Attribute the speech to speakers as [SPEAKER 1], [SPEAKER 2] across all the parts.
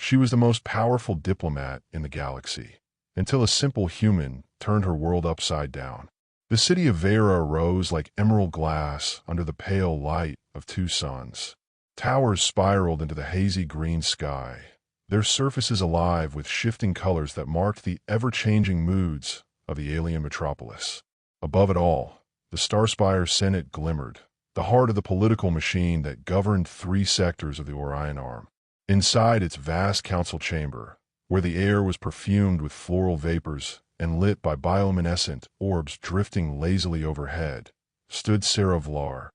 [SPEAKER 1] She was the most powerful diplomat in the galaxy, until a simple human turned her world upside down. The city of Vera rose like emerald glass under the pale light of two suns. Towers spiraled into the hazy green sky, their surfaces alive with shifting colors that marked the ever-changing moods of the alien metropolis. Above it all, the Starspire Senate glimmered, the heart of the political machine that governed 3 sectors of the Orion Arm. Inside its vast council chamber, where the air was perfumed with floral vapors and lit by bioluminescent orbs drifting lazily overhead, stood Sarah Vlar,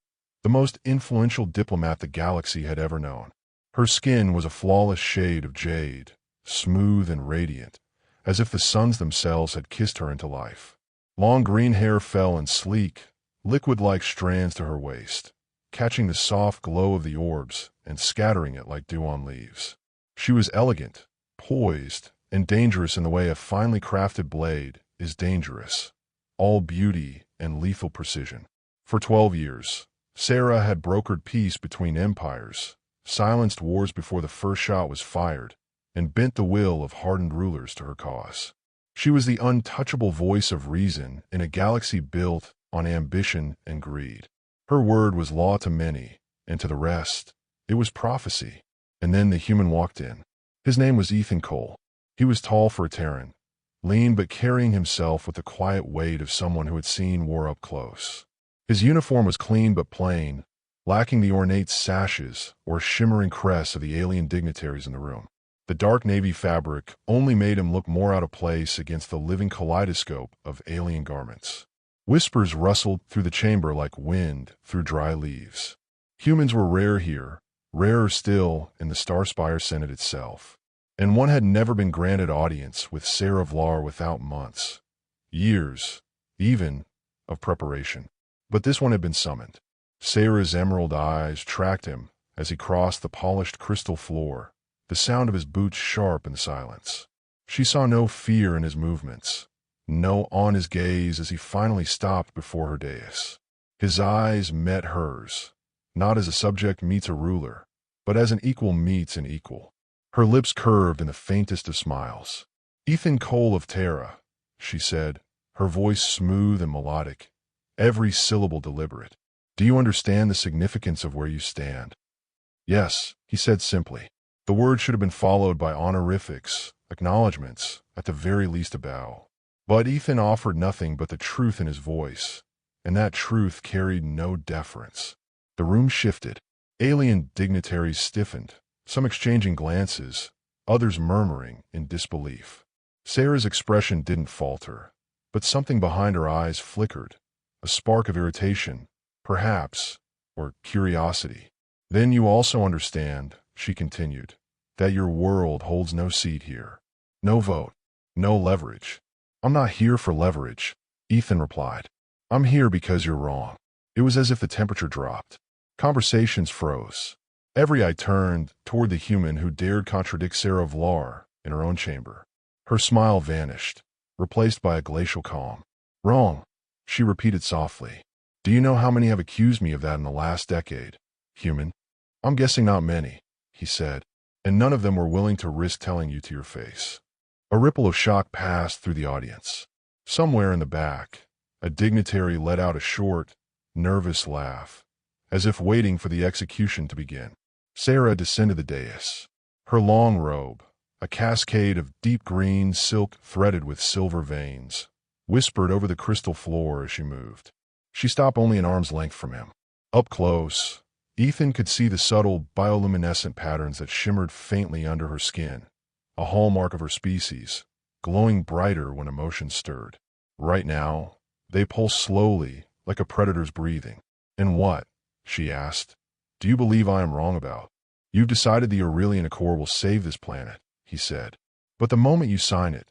[SPEAKER 1] the most influential diplomat the galaxy had ever known. Her skin was a flawless shade of jade, smooth and radiant, as if the suns themselves had kissed her into life. Long green hair fell in sleek, liquid-like strands to her waist, catching the soft glow of the orbs and scattering it like dew on leaves. She was elegant, poised, and dangerous in the way a finely crafted blade is dangerous, all beauty and lethal precision. For 12 years, Sarah had brokered peace between empires, silenced wars before the first shot was fired, and bent the will of hardened rulers to her cause. She was the untouchable voice of reason in a galaxy built on ambition and greed. Her word was law to many, and to the rest, it was prophecy. And then the human walked in. His name was Ethan Cole. He was tall for a Terran, lean but carrying himself with the quiet weight of someone who had seen war up close. His uniform was clean but plain, lacking the ornate sashes or shimmering crests of the alien dignitaries in the room. The dark navy fabric only made him look more out of place against the living kaleidoscope of alien garments. Whispers rustled through the chamber like wind through dry leaves. Humans were rare here, rarer still in the Starspire Senate itself. And one had never been granted audience with Sarah Vlar without months, years, even, of preparation. But this one had been summoned. Sarah's emerald eyes tracked him as he crossed the polished crystal floor, the sound of his boots sharp in the silence. She saw no fear in his movements, no awe in his gaze as he finally stopped before her dais. His eyes met hers, not as a subject meets a ruler, but as an equal meets an equal. Her lips curved in the faintest of smiles. "Ethan Cole of Terra," she said, her voice smooth and melodic, every syllable deliberate. "Do you understand the significance of where you stand?" "Yes," he said simply. The word should have been followed by honorifics, acknowledgments, at the very least a bow. But Ethan offered nothing but the truth in his voice, and that truth carried no deference. The room shifted. Alien dignitaries stiffened, some exchanging glances, others murmuring in disbelief. Sarah's expression didn't falter, but something behind her eyes flickered, a spark of irritation, perhaps, or curiosity. "Then you also understand," she continued, "that your world holds no seat here. No vote, no leverage." "I'm not here for leverage," Ethan replied. "I'm here because you're wrong." It was as if the temperature dropped. Conversations froze. Every eye turned toward the human who dared contradict Sarah Vlar in her own chamber. Her smile vanished, replaced by a glacial calm. "Wrong," she repeated softly. "Do you know how many have accused me of that in the last decade, human?" "I'm guessing not many," he said, "and none of them were willing to risk telling you to your face." A ripple of shock passed through the audience. Somewhere in the back, a dignitary let out a short, nervous laugh, as if waiting for the execution to begin. Sarah descended the dais. Her long robe, a cascade of deep green silk threaded with silver veins, whispered over the crystal floor as she moved. She stopped only an arm's length from him. Up close, Ethan could see the subtle bioluminescent patterns that shimmered faintly under her skin, a hallmark of her species, glowing brighter when emotion stirred. Right now, they pulsed slowly, like a predator's breathing. "And what," she asked, "do you believe I am wrong about?" "You've decided the Aurelian Accord will save this planet," he said. "But the moment you sign it,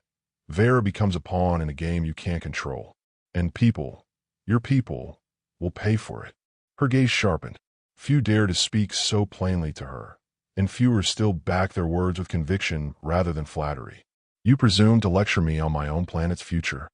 [SPEAKER 1] Vera becomes a pawn in a game you can't control. And people, your people, will pay for it." Her gaze sharpened. Few dared to speak so plainly to her, and fewer still backed their words with conviction rather than flattery. "You presume to lecture me on my own planet's future."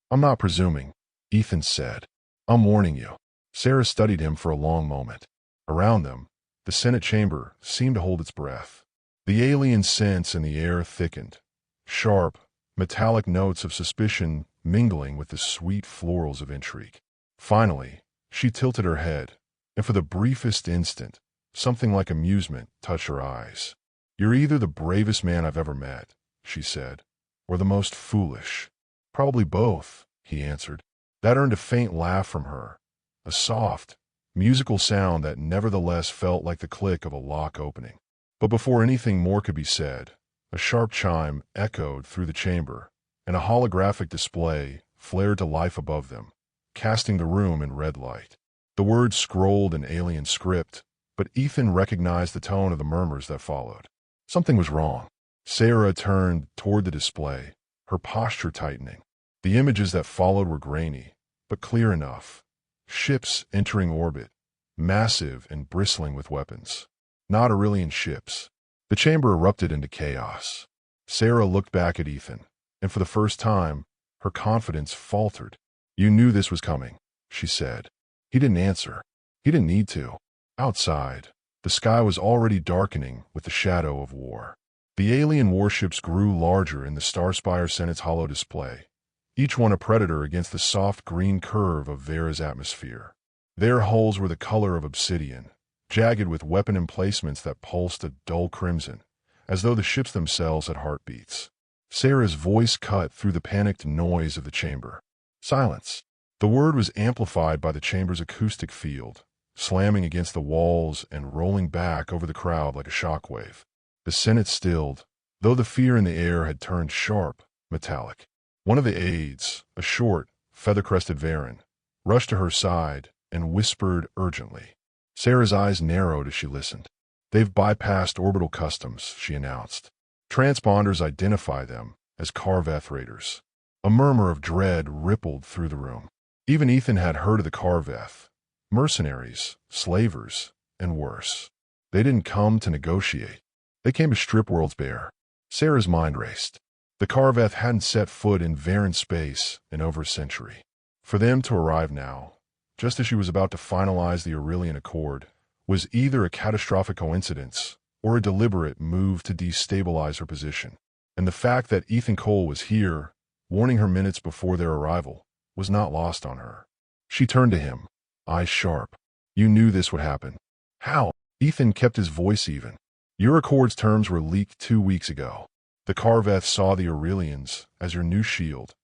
[SPEAKER 1] "I'm not presuming," Ethan said. "I'm warning you." Sarah studied him for a long moment. Around them, the Senate chamber seemed to hold its breath. The alien sense in the air thickened, sharp, metallic notes of suspicion mingling with the sweet florals of intrigue. Finally, she tilted her head, and for the briefest instant, something like amusement touched her eyes. "You're either the bravest man I've ever met," she said, "or the most foolish." "Probably both," he answered. That earned a faint laugh from her, a soft, musical sound that nevertheless felt like the click of a lock opening. But before anything more could be said, a sharp chime echoed through the chamber, and a holographic display flared to life above them, casting the room in red light. The words scrolled in alien script, but Ethan recognized the tone of the murmurs that followed. Something was wrong. Sarah turned toward the display, her posture tightening. The images that followed were grainy, but clear enough. Ships entering orbit, massive and bristling with weapons. Not Aurelian ships. The chamber erupted into chaos. Sarah looked back at Ethan, and for the first time, her confidence faltered. "You knew this was coming," she said. He didn't answer. He didn't need to. Outside, the sky was already darkening with the shadow of war. The alien warships grew larger in the Starspire Senate's hollow display, each one a predator against the soft green curve of Vera's atmosphere. Their hulls were the color of obsidian, jagged with weapon emplacements that pulsed a dull crimson, as though the ships themselves had heartbeats. Sarah's voice cut through the panicked noise of the chamber. "Silence." The word was amplified by the chamber's acoustic field, slamming against the walls and rolling back over the crowd like a shockwave. The Senate stilled, though the fear in the air had turned sharp, metallic. One of the aides, a short, feather-crested Varan, rushed to her side and whispered urgently. Sarah's eyes narrowed as she listened. "They've bypassed orbital customs," she announced. "Transponders identify them as Carveth raiders." A murmur of dread rippled through the room. Even Ethan had heard of the Carveth. Mercenaries, slavers, and worse. They didn't come to negotiate. They came to strip worlds bare. Sarah's mind raced. The Carveth hadn't set foot in Varan space in over a century. For them to arrive now, just as she was about to finalize the Aurelian Accord, was either a catastrophic coincidence or a deliberate move to destabilize her position. And the fact that Ethan Cole was here, warning her minutes before their arrival, was not lost on her. She turned to him, eyes sharp. "You knew this would happen." "How?" Ethan kept his voice even. "Your Accord's terms were leaked 2 weeks ago. The Carveth saw the Aurelians as your new shield,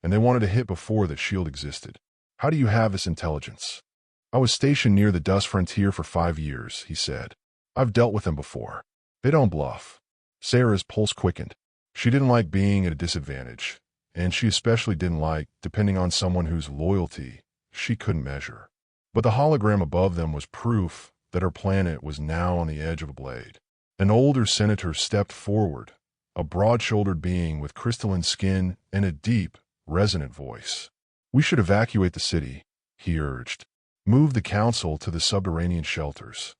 [SPEAKER 1] and they wanted to hit before that shield existed. How do you have this intelligence?" "I was stationed near the Dust Frontier for 5 years," he said. "I've dealt with them before. They don't bluff." Sarah's pulse quickened. She didn't like being at a disadvantage, and she especially didn't like depending on someone whose loyalty she couldn't measure. But the hologram above them was proof that her planet was now on the edge of a blade. An older senator stepped forward, a broad-shouldered being with crystalline skin and a deep, resonant voice. "We should evacuate the city," he urged. "Move the council to the subterranean shelters."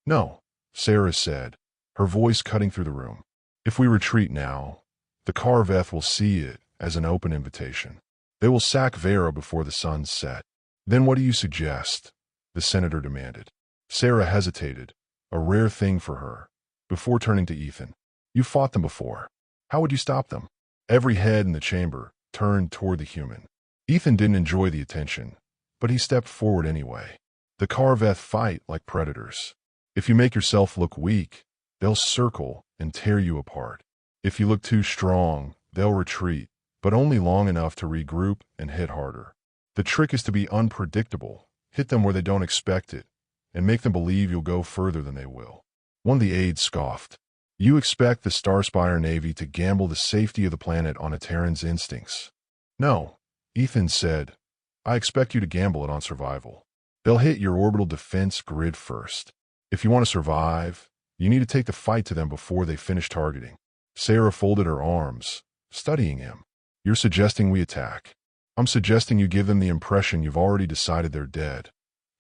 [SPEAKER 1] "No," Sarah said, her voice cutting through the room. "If we retreat now, the Carveth will see it as an open invitation. They will sack Vera before the sun's set." "Then what do you suggest?" the senator demanded. Sarah hesitated, a rare thing for her, before turning to Ethan. "You fought them before. How would you stop them?" Every head in the chamber turned toward the human. Ethan didn't enjoy the attention, but he stepped forward anyway. "The Carveth fight like predators. If you make yourself look weak, they'll circle and tear you apart. If you look too strong, they'll retreat, but only long enough to regroup and hit harder. The trick is to be unpredictable, hit them where they don't expect it, and make them believe you'll go further than they will." One of the aides scoffed. "You expect the Starspire Navy to gamble the safety of the planet on a Terran's instincts." "No," Ethan said. "I expect you to gamble it on survival. They'll hit your orbital defense grid first. If you want to survive, you need to take the fight to them before they finish targeting." Sarah folded her arms, studying him. "You're suggesting we attack?" "I'm suggesting you give them the impression you've already decided they're dead,"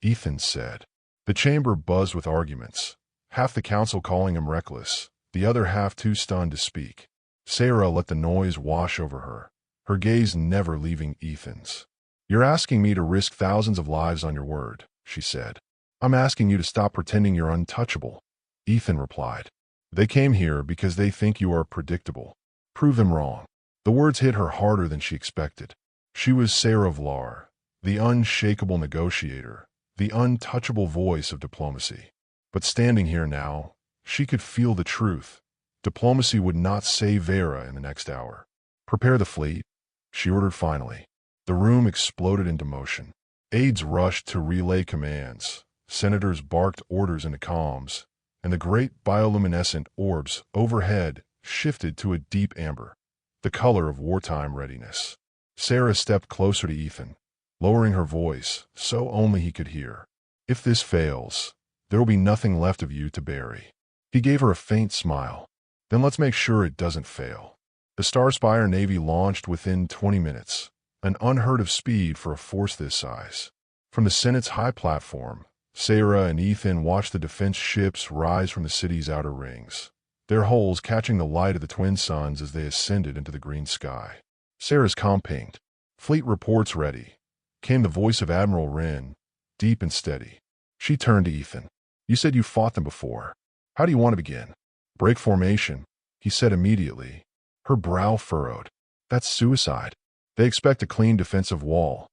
[SPEAKER 1] Ethan said. The chamber buzzed with arguments, half the council calling him reckless, the other half too stunned to speak. Sarah let the noise wash over her, her gaze never leaving Ethan's. "You're asking me to risk thousands of lives on your word," she said. "I'm asking you to stop pretending you're untouchable," Ethan replied. They came here because they think you are predictable. Prove them wrong. The words hit her harder than she expected. She was Sarah Vlar, the unshakable negotiator, the untouchable voice of diplomacy. But standing here now, she could feel the truth. Diplomacy would not save Vera in the next hour. Prepare the fleet, she ordered finally. The room exploded into motion. Aides rushed to relay commands. Senators barked orders into comms, and the great bioluminescent orbs overhead shifted to a deep amber, the color of wartime readiness. Sarah stepped closer to Ethan, lowering her voice so only he could hear. If this fails, there will be nothing left of you to bury. He gave her a faint smile. Then let's make sure it doesn't fail. The Starspire Navy launched within 20 minutes, an unheard of speed for a force this size. From the Senate's high platform, Sarah and Ethan watched the defense ships rise from the city's outer rings, their hulls catching the light of the twin suns as they ascended into the green sky. Sarah's comm pinged. Fleet reports ready, came the voice of Admiral Wren, deep and steady. She turned to Ethan. You said you fought them before. How do you want to begin? Break formation, he said immediately. Her brow furrowed. That's suicide. They expect a clean defensive wall.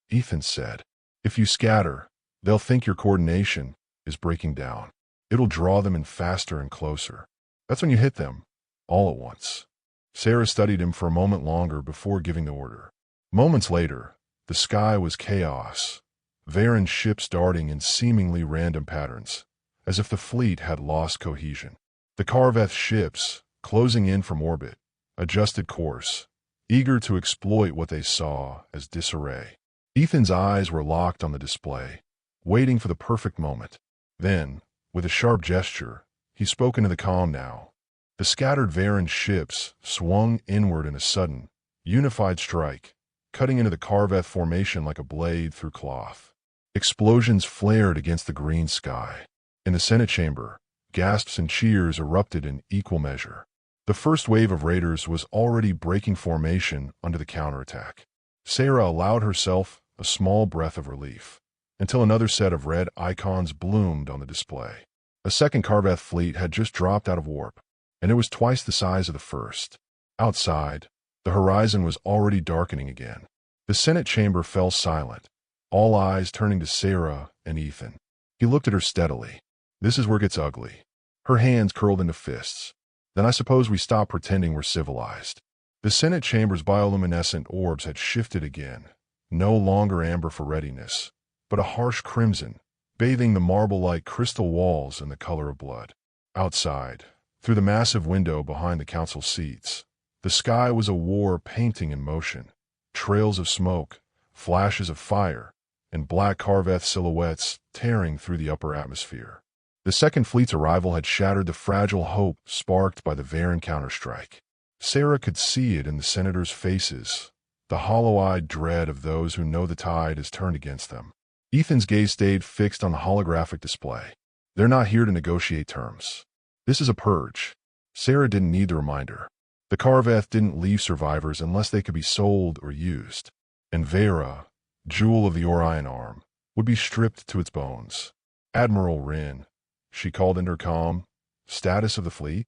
[SPEAKER 1] Ethan said, if you scatter, they'll think your coordination is breaking down. It'll draw them in faster and closer. That's when you hit them, all at once. Sarah studied him for a moment longer before giving the order. Moments later, the sky was chaos. Varan ships darting in seemingly random patterns, as if the fleet had lost cohesion. The Karveth ships, closing in from orbit, adjusted course, eager to exploit what they saw as disarray. Ethan's eyes were locked on the display, waiting for the perfect moment. Then, with a sharp gesture, he spoke into the comm now. The scattered Varan ships swung inward in a sudden, unified strike, cutting into the Karveth formation like a blade through cloth. Explosions flared against the green sky. In the Senate chamber, gasps and cheers erupted in equal measure. The first wave of raiders was already breaking formation under the counterattack. Sarah allowed herself a small breath of relief, until another set of red icons bloomed on the display. A second Karveth fleet had just dropped out of warp, and it was twice the size of the first. Outside, the horizon was already darkening again. The Senate chamber fell silent, all eyes turning to Sarah and Ethan. He looked at her steadily. This is where it gets ugly. Her hands curled into fists. Then I suppose we stop pretending we're civilized. The Senate chamber's bioluminescent orbs had shifted again, no longer amber for readiness, but a harsh crimson, bathing the marble-like crystal walls in the color of blood. Outside, through the massive window behind the council seats, the sky was a war painting in motion. Trails of smoke, flashes of fire, and black Karveth silhouettes tearing through the upper atmosphere. The Second Fleet's arrival had shattered the fragile hope sparked by the Varan counterstrike. Sarah could see it in the senators' faces, the hollow-eyed dread of those who know the tide has turned against them. Ethan's gaze stayed fixed on the holographic display. They're not here to negotiate terms. This is a purge. Sarah didn't need the reminder. The Karveth didn't leave survivors unless they could be sold or used. And Vera, jewel of the Orion arm, would be stripped to its bones. Admiral Wren, she called into her comm. Status of the fleet?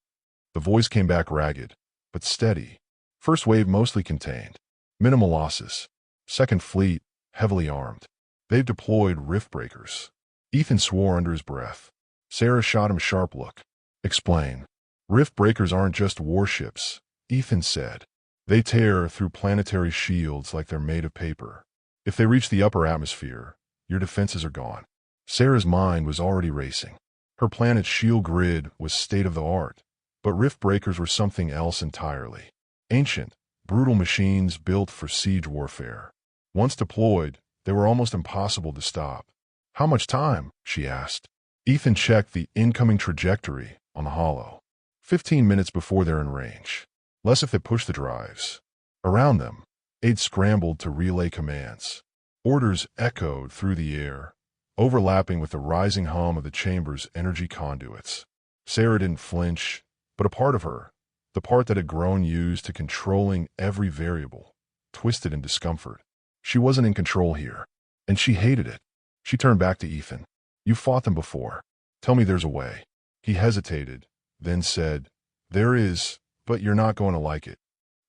[SPEAKER 1] The voice came back ragged, but steady. First wave mostly contained. Minimal losses. Second Fleet, heavily armed. They've deployed rift breakers. Ethan swore under his breath. Sarah shot him a sharp look. Explain. Rift breakers aren't just warships, Ethan said. They tear through planetary shields like they're made of paper. If they reach the upper atmosphere, your defenses are gone. Sarah's mind was already racing. Her planet's shield grid was state-of-the-art, but rift breakers were something else entirely. Ancient, brutal machines built for siege warfare. Once deployed, they were almost impossible to stop. How much time? She asked. Ethan checked the incoming trajectory on the holo. 15 minutes before they're in range. Less if they push the drives. Around them, aides scrambled to relay commands. Orders echoed through the air, overlapping with the rising hum of the chamber's energy conduits. Sarah didn't flinch, but a part of her, the part that had grown used to controlling every variable, twisted in discomfort. She wasn't in control here, and she hated it. She turned back to Ethan. You fought them before. Tell me there's a way. He hesitated, then said, "There is, but you're not going to like it."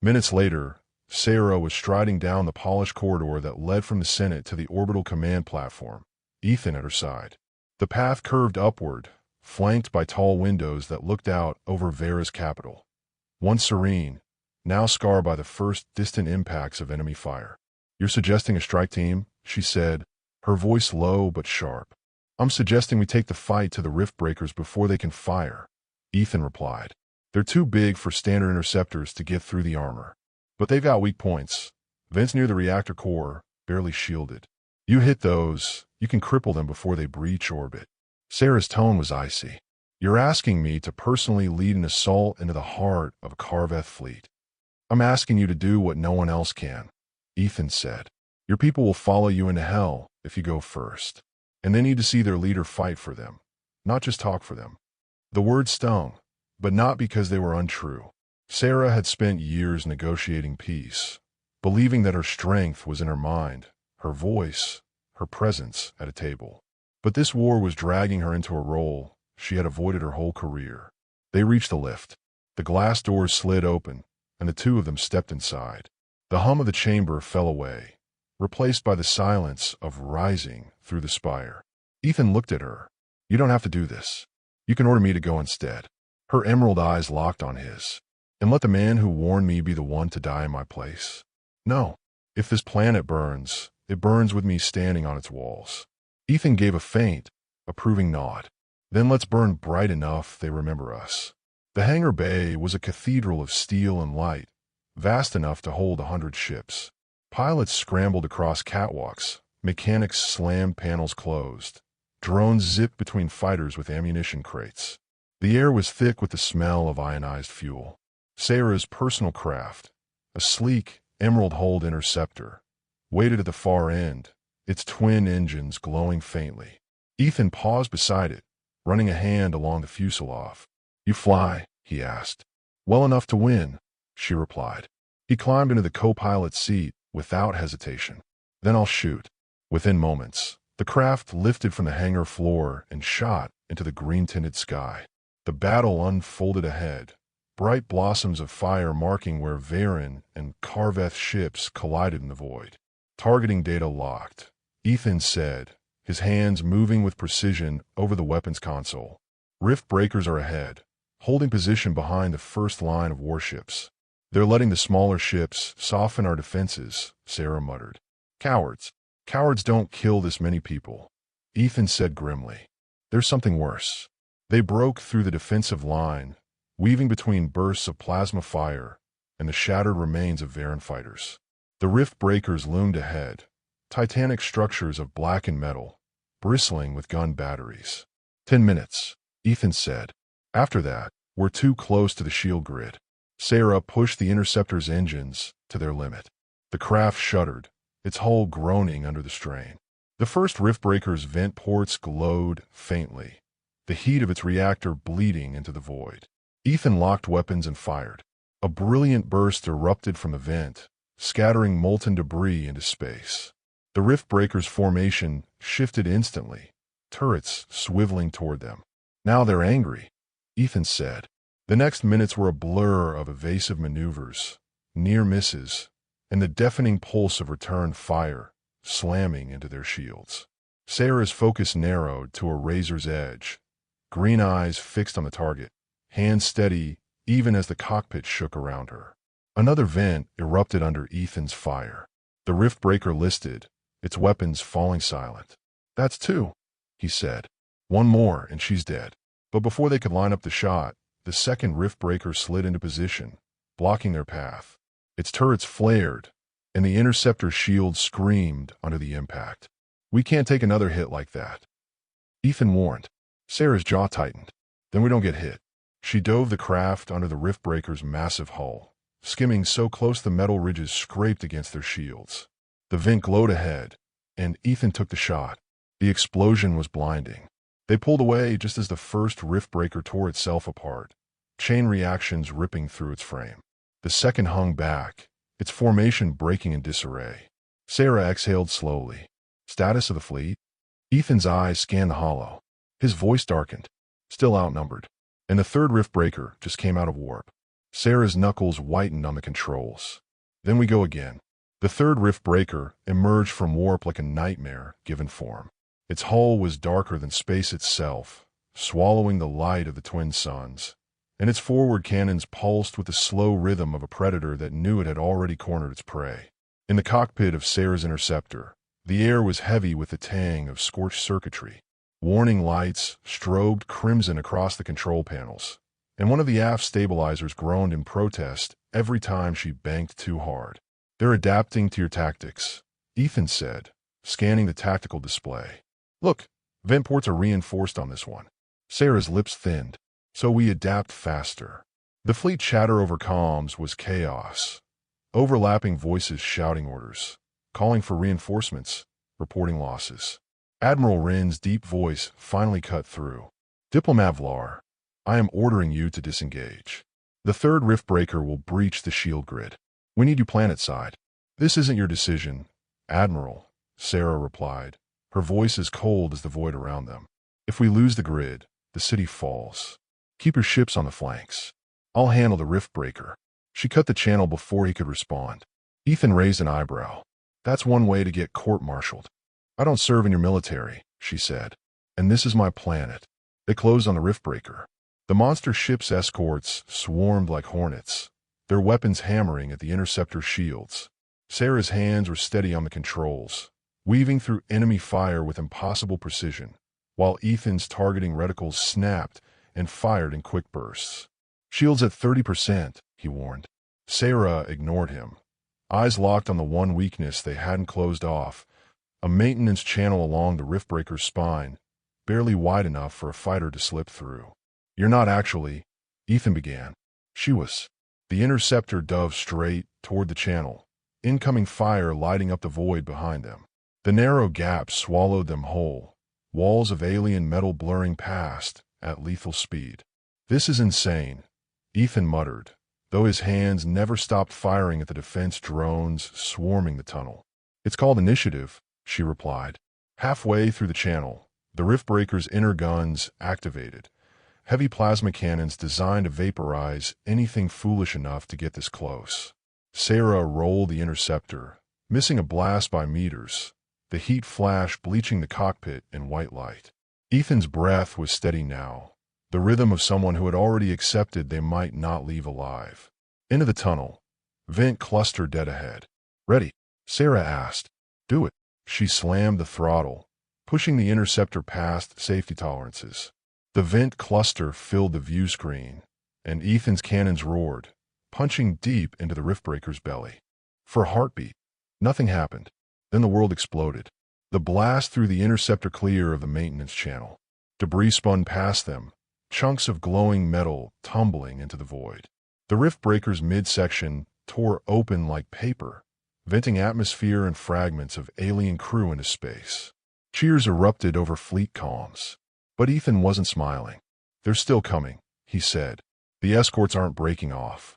[SPEAKER 1] Minutes later, Sarah was striding down the polished corridor that led from the Senate to the orbital command platform, Ethan at her side. The path curved upward, flanked by tall windows that looked out over Vera's capital. Once serene, now scarred by the first distant impacts of enemy fire. "You're suggesting a strike team?" she said, her voice low but sharp. "I'm suggesting we take the fight to the rift breakers before they can fire," Ethan replied. "They're too big for standard interceptors to get through the armor. But they've got weak points. Vents near the reactor core, barely shielded. You hit those, you can cripple them before they breach orbit." Sarah's tone was icy. "You're asking me to personally lead an assault into the heart of a Carveth fleet. I'm asking you to do what no one else can," Ethan said. "Your people will follow you into hell if you go first. And they need to see their leader fight for them, not just talk for them." The words stung, but not because they were untrue. Sarah had spent years negotiating peace, believing that her strength was in her mind, her voice, her presence at a table. But this war was dragging her into a role she had avoided her whole career. They reached the lift. The glass doors slid open, and the two of them stepped inside. The hum of the chamber fell away, replaced by the silence of rising through the spire. Ethan looked at her. "You don't have to do this. You can order me to go instead." Her emerald eyes locked on his. "And let the man who warned me be the one to die in my place? No. If this planet burns, it burns with me standing on its walls." Ethan gave a faint, approving nod. "Then let's burn bright enough they remember us." The hangar bay was a cathedral of steel and light, vast enough to hold 100 ships. Pilots scrambled across catwalks, mechanics slammed panels closed. Drones zipped between fighters with ammunition crates. The air was thick with the smell of ionized fuel. Sarah's personal craft, a sleek, emerald-hulled interceptor, waited at the far end, its twin engines glowing faintly. Ethan paused beside it, running a hand along the fuselage. "You fly?" he asked. "Well enough to win," she replied. He climbed into the co-pilot's seat without hesitation. "Then I'll shoot." Within moments, the craft lifted from the hangar floor and shot into the green-tinted sky. The battle unfolded ahead, bright blossoms of fire marking where Varen and Carveth ships collided in the void. "Targeting data locked," Ethan said, his hands moving with precision over the weapons console. "Rift breakers are ahead, holding position behind the first line of warships. They're letting the smaller ships soften our defenses," Sarah muttered. "Cowards. Cowards don't kill this many people," Ethan said grimly. "There's something worse." They broke through the defensive line, weaving between bursts of plasma fire and the shattered remains of Varen fighters. The rift breakers loomed ahead, titanic structures of blackened metal, bristling with gun batteries. 10 minutes, Ethan said. "After that, we're too close to the shield grid." Sarah pushed the interceptor's engines to their limit. The craft shuddered, its hull groaning under the strain. The first rift breaker's vent ports glowed faintly, the heat of its reactor bleeding into the void. Ethan locked weapons and fired. A brilliant burst erupted from the vent, scattering molten debris into space. The rift breaker's formation shifted instantly, turrets swiveling toward them. "Now they're angry," Ethan said. The next minutes were a blur of evasive maneuvers, near misses, and the deafening pulse of return fire slamming into their shields. Sarah's focus narrowed to a razor's edge, green eyes fixed on the target, hands steady even as the cockpit shook around her. Another vent erupted under Ethan's fire. The rift breaker listed, its weapons falling silent. "That's two," he said. "One more and she's dead." But before they could line up the shot, the second rift breaker slid into position, blocking their path. Its turrets flared, and the interceptor's shield screamed under the impact. "We can't take another hit like that," Ethan warned. Sarah's jaw tightened. "Then we don't get hit." She dove the craft under the rift breaker's massive hull, skimming so close the metal ridges scraped against their shields. The vent glowed ahead, and Ethan took the shot. The explosion was blinding. They pulled away just as the first rift breaker tore itself apart, chain reactions ripping through its frame. The second hung back, its formation breaking in disarray. Sarah exhaled slowly. "Status of the fleet?" Ethan's eyes scanned the hollow. His voice darkened. "Still outnumbered." and the third rift breaker just came out of warp. Sarah's knuckles whitened on the controls. Then we go again. The third rift breaker emerged from warp like a nightmare given form. Its hull was darker than space itself, swallowing the light of the twin suns, and its forward cannons pulsed with the slow rhythm of a predator that knew it had already cornered its prey. In the cockpit of Sarah's interceptor, the air was heavy with the tang of scorched circuitry. Warning lights strobed crimson across the control panels, and one of the aft stabilizers groaned in protest every time she banked too hard. "They're adapting to your tactics," Ethan said, scanning the tactical display. "Look, vent ports are reinforced on this one." Sarah's lips thinned. "So we adapt faster." The fleet chatter over comms was chaos. Overlapping voices shouting orders, calling for reinforcements, reporting losses. Admiral Wren's deep voice finally cut through. "Diplomat Vlar, I am ordering you to disengage. The third rift breaker will breach the shield grid. We need you planet-side." "This isn't your decision, Admiral," Sarah replied, her voice as cold as the void around them. "If we lose the grid, the city falls. Keep your ships on the flanks. I'll handle the rift breaker." She cut the channel before he could respond. Ethan raised an eyebrow. "That's one way to get court-martialed." "I don't serve in your military," she said. "And this is my planet." They closed on the rift breaker. The monster ship's escorts swarmed like hornets, their weapons hammering at the interceptor shields. Sarah's hands were steady on the controls, weaving through enemy fire with impossible precision, while Ethan's targeting reticles snapped and fired in quick bursts. "Shields at 30%, he warned. Sarah ignored him, eyes locked on the one weakness they hadn't closed off, a maintenance channel along the rift breaker's spine, barely wide enough for a fighter to slip through. "You're not actually," Ethan began. She was. The interceptor dove straight toward the channel, incoming fire lighting up the void behind them. The narrow gap swallowed them whole, walls of alien metal blurring past at lethal speed. "This is insane," Ethan muttered, though his hands never stopped firing at the defense drones swarming the tunnel. "It's called initiative," she replied. Halfway through the channel, the rift breaker's inner guns activated, heavy plasma cannons designed to vaporize anything foolish enough to get this close. Sarah rolled the interceptor, missing a blast by meters, the heat flash bleaching the cockpit in white light. Ethan's breath was steady now, the rhythm of someone who had already accepted they might not leave alive. Into the tunnel, vent cluster dead ahead. "Ready?" Sarah asked. "Do it." She slammed the throttle, pushing the interceptor past safety tolerances. The vent cluster filled the view screen, and Ethan's cannons roared, punching deep into the rift breaker's belly. For a heartbeat, nothing happened. Then the world exploded. The blast threw the interceptor clear of the maintenance channel. Debris spun past them, chunks of glowing metal tumbling into the void. The rift breaker's midsection tore open like paper, venting atmosphere and fragments of alien crew into space. Cheers erupted over fleet comms. But Ethan wasn't smiling. "They're still coming," he said. "The escorts aren't breaking off."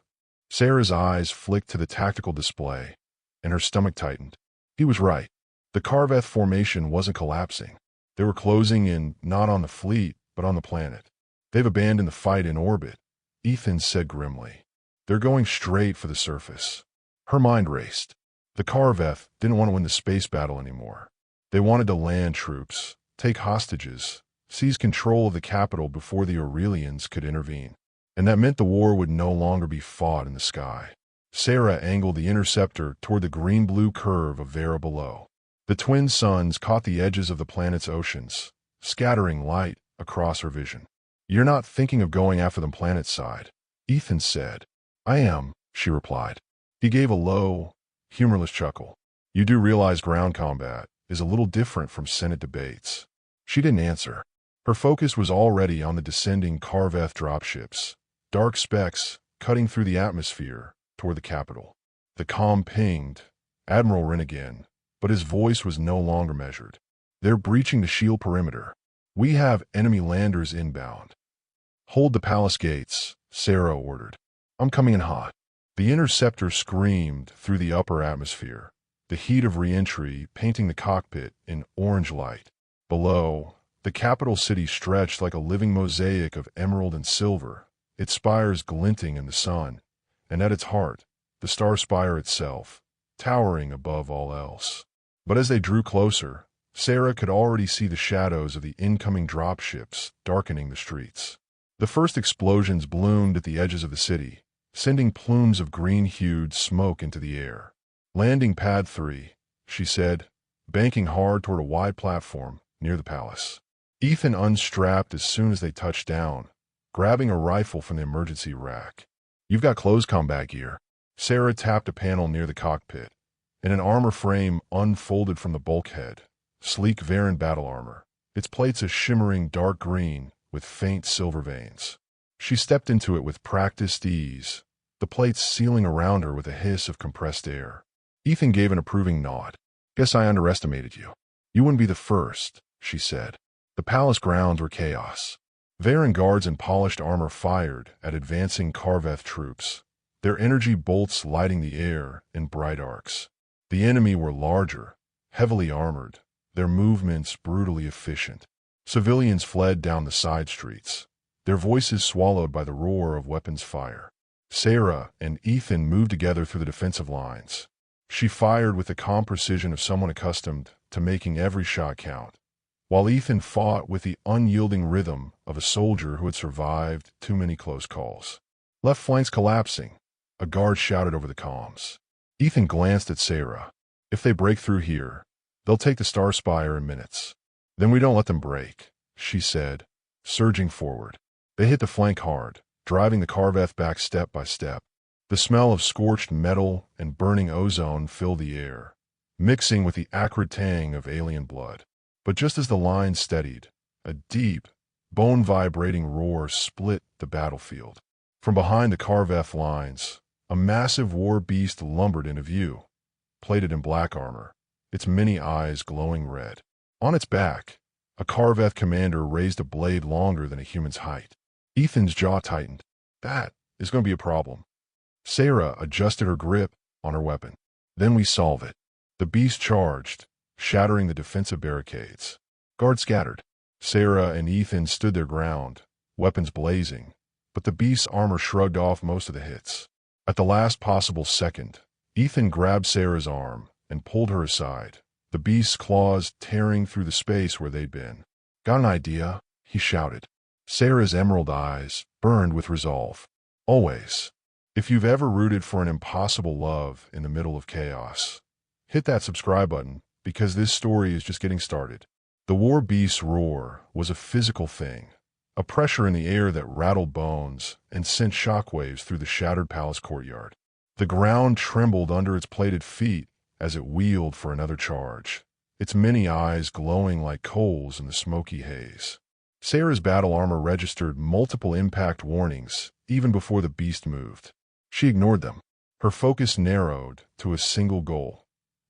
[SPEAKER 1] Sarah's eyes flicked to the tactical display, and her stomach tightened. He was right. The Carveth formation wasn't collapsing. They were closing in not on the fleet, but on the planet. "They've abandoned the fight in orbit," Ethan said grimly. "They're going straight for the surface." Her mind raced. The Carveth didn't want to win the space battle anymore. They wanted to land troops, take hostages, seize control of the capital before the Aurelians could intervene. And that meant the war would no longer be fought in the sky. Sarah angled the interceptor toward the green-blue curve of Vera below. The twin suns caught the edges of the planet's oceans, scattering light across her vision. "You're not thinking of going after them planet-side," Ethan said. "I am," she replied. He gave a low, humorless chuckle. "You do realize ground combat is a little different from Senate debates." She didn't answer. Her focus was already on the descending Carveth dropships, dark specks cutting through the atmosphere toward the capital. The comm pinged, Admiral Wren again, but his voice was no longer measured. "They're breaching the shield perimeter. We have enemy landers inbound." "Hold the palace gates," Sarah ordered. "I'm coming in hot." The interceptor screamed through the upper atmosphere, the heat of re-entry painting the cockpit in orange light. Below, The capital city stretched like a living mosaic of emerald and silver, its spires glinting in the sun, and at its heart, the star spire itself, towering above all else. But as they drew closer, Sarah could already see the shadows of the incoming dropships darkening the streets. The first explosions bloomed at the edges of the city, sending plumes of green-hued smoke into the air. "Landing pad 3, she said, banking hard toward a wide platform near the palace. Ethan unstrapped as soon as they touched down, grabbing a rifle from the emergency rack. "You've got close combat gear." Sarah tapped a panel near the cockpit, and an armor frame unfolded from the bulkhead. Sleek Varen battle armor, its plates a shimmering dark green with faint silver veins. She stepped into it with practiced ease, the plates sealing around her with a hiss of compressed air. Ethan gave an approving nod. "Guess I underestimated you. You wouldn't be the first," she said. The palace grounds were chaos. Varen guards in polished armor fired at advancing Karveth troops, their energy bolts lighting the air in bright arcs. The enemy were larger, heavily armored, their movements brutally efficient. Civilians fled down the side streets, their voices swallowed by the roar of weapons fire. Sarah and Ethan moved together through the defensive lines. She fired with the calm precision of someone accustomed to making every shot count, while Ethan fought with the unyielding rhythm of a soldier who had survived too many close calls. "Left flank's collapsing," a guard shouted over the comms. Ethan glanced at Sarah. "If they break through here, they'll take the Star Spire in minutes. Then we don't let them break," she said, surging forward. They hit the flank hard, driving the Karveth back step by step. The smell of scorched metal and burning ozone filled the air, mixing with the acrid tang of alien blood. But just as the line steadied, a deep, bone-vibrating roar split the battlefield. From behind the Karveth lines, a massive war beast lumbered into view, plated in black armor, its many eyes glowing red. On its back, a Karveth commander raised a blade longer than a human's height. Ethan's jaw tightened. "That is going to be a problem." Sarah adjusted her grip on her weapon. "Then we solve it." The beast charged, shattering the defensive barricades. Guards scattered. Sarah and Ethan stood their ground, weapons blazing, but the beast's armor shrugged off most of the hits. At the last possible second, Ethan grabbed Sarah's arm and pulled her aside, the beast's claws tearing through the space where they'd been. "Got an idea?" he shouted. Sarah's emerald eyes burned with resolve. "Always. If you've ever rooted for an impossible love in the middle of chaos, hit that subscribe button, because this story is just getting started." The war beast's roar was a physical thing, a pressure in the air that rattled bones and sent shockwaves through the shattered palace courtyard. The ground trembled under its plated feet as it wheeled for another charge, its many eyes glowing like coals in the smoky haze. Sarah's battle armor registered multiple impact warnings even before the beast moved. She ignored them. Her focus narrowed to a single goal: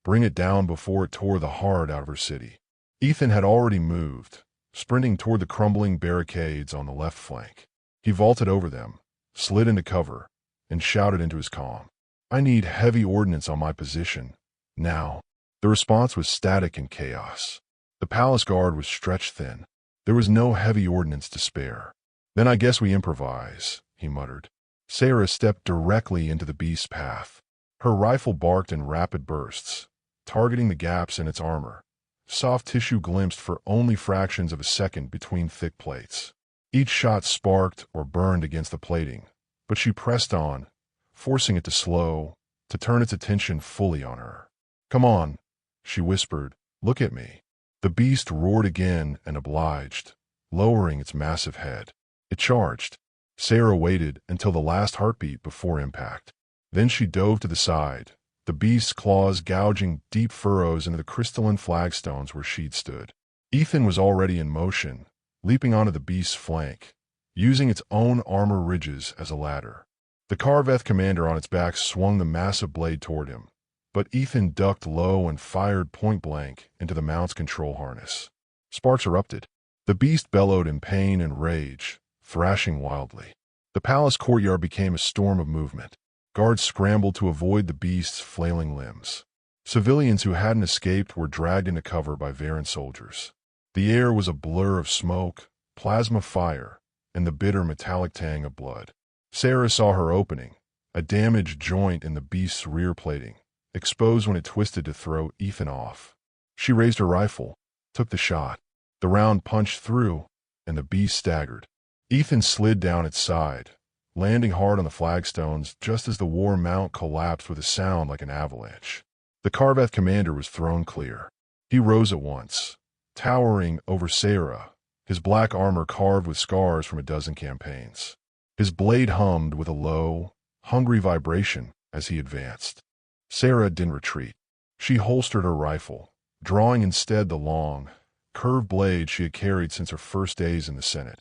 [SPEAKER 1] bring it down before it tore the heart out of her city. Ethan had already moved, sprinting toward the crumbling barricades on the left flank. He vaulted over them, slid into cover, and shouted into his comm, "I need heavy ordnance on my position, now." The response was static and chaos. The palace guard was stretched thin. There was no heavy ordnance to spare. "Then I guess we improvise," he muttered. Sarah stepped directly into the beast's path. Her rifle barked in rapid bursts, targeting the gaps in its armor. Soft tissue glimpsed for only fractions of a second between thick plates. Each shot sparked or burned against the plating, but she pressed on, forcing it to slow, to turn its attention fully on her. "Come on," she whispered, "look at me." The beast roared again and obliged, lowering its massive head. It charged. Sarah waited until the last heartbeat before impact. Then she dove to the side, the beast's claws gouging deep furrows into the crystalline flagstones where she'd stood. Ethan was already in motion, leaping onto the beast's flank, using its own armor ridges as a ladder. The Karveth commander on its back swung the massive blade toward him, but Ethan ducked low and fired point-blank into the mount's control harness. Sparks erupted. The beast bellowed in pain and rage, thrashing wildly. The palace courtyard became a storm of movement. Guards scrambled to avoid the beast's flailing limbs. Civilians who hadn't escaped were dragged into cover by Varen soldiers. The air was a blur of smoke, plasma fire, and the bitter metallic tang of blood. Sarah saw her opening, a damaged joint in the beast's rear plating, exposed when it twisted to throw Ethan off. She raised her rifle, took the shot. The round punched through, and the beast staggered. Ethan slid down its side, landing hard on the flagstones just as the war mount collapsed with a sound like an avalanche. The Karvath commander was thrown clear. He rose at once, towering over Sarah, his black armor carved with scars from a dozen campaigns. His blade hummed with a low, hungry vibration as he advanced. Sarah didn't retreat. She holstered her rifle, drawing instead the long, curved blade she had carried since her first days in the Senate.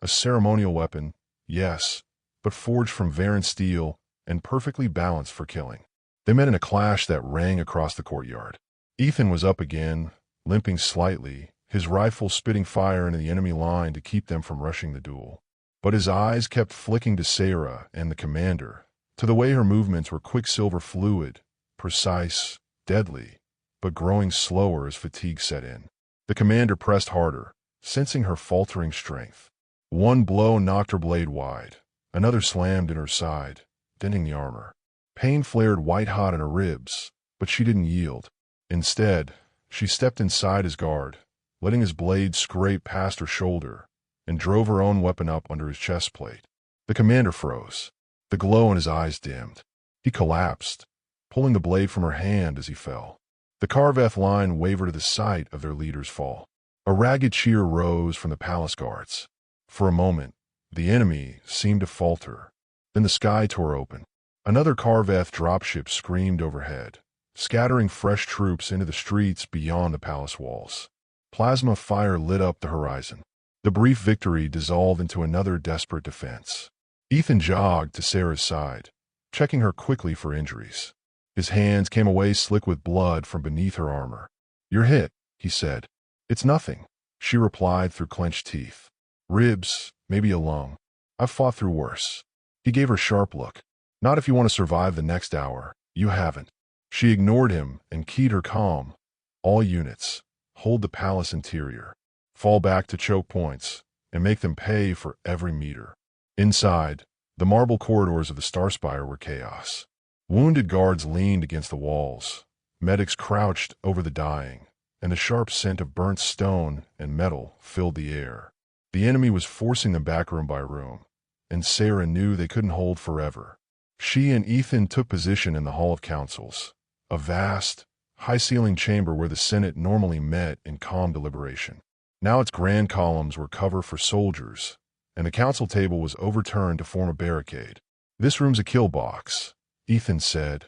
[SPEAKER 1] A ceremonial weapon, yes, but forged from Varan steel and perfectly balanced for killing. They met in a clash that rang across the courtyard. Ethan was up again, limping slightly, his rifle spitting fire into the enemy line to keep them from rushing the duel. But his eyes kept flicking to Sarah and the commander, to the way her movements were quicksilver fluid, precise, deadly, but growing slower as fatigue set in. The commander pressed harder, sensing her faltering strength. One blow knocked her blade wide. Another slammed in her side, denting the armor. Pain flared white-hot in her ribs, but she didn't yield. Instead, she stepped inside his guard, letting his blade scrape past her shoulder, and drove her own weapon up under his chest plate. The commander froze. The glow in his eyes dimmed. He collapsed, pulling the blade from her hand as he fell. The Karvath line wavered at the sight of their leader's fall. A ragged cheer rose from the palace guards. For a moment, the enemy seemed to falter. Then the sky tore open. Another Karvath dropship screamed overhead, scattering fresh troops into the streets beyond the palace walls. Plasma fire lit up the horizon. The brief victory dissolved into another desperate defense. Ethan jogged to Sarah's side, checking her quickly for injuries. His hands came away slick with blood from beneath her armor. "You're hit," he said. "It's nothing," she replied through clenched teeth. "Ribs, maybe a lung. I've fought through worse." He gave her a sharp look. "Not if you want to survive the next hour. You haven't." She ignored him and keyed her calm. "All units, hold the palace interior. Fall back to choke points, and make them pay for every meter." Inside, the marble corridors of the Starspire were chaos. Wounded guards leaned against the walls. Medics crouched over the dying, and the sharp scent of burnt stone and metal filled the air. The enemy was forcing them back room by room, and Sarah knew they couldn't hold forever. She and Ethan took position in the Hall of Councils, a vast, high-ceilinged chamber where the Senate normally met in calm deliberation. Now its grand columns were cover for soldiers, and the council table was overturned to form a barricade. "This room's a kill box," Ethan said,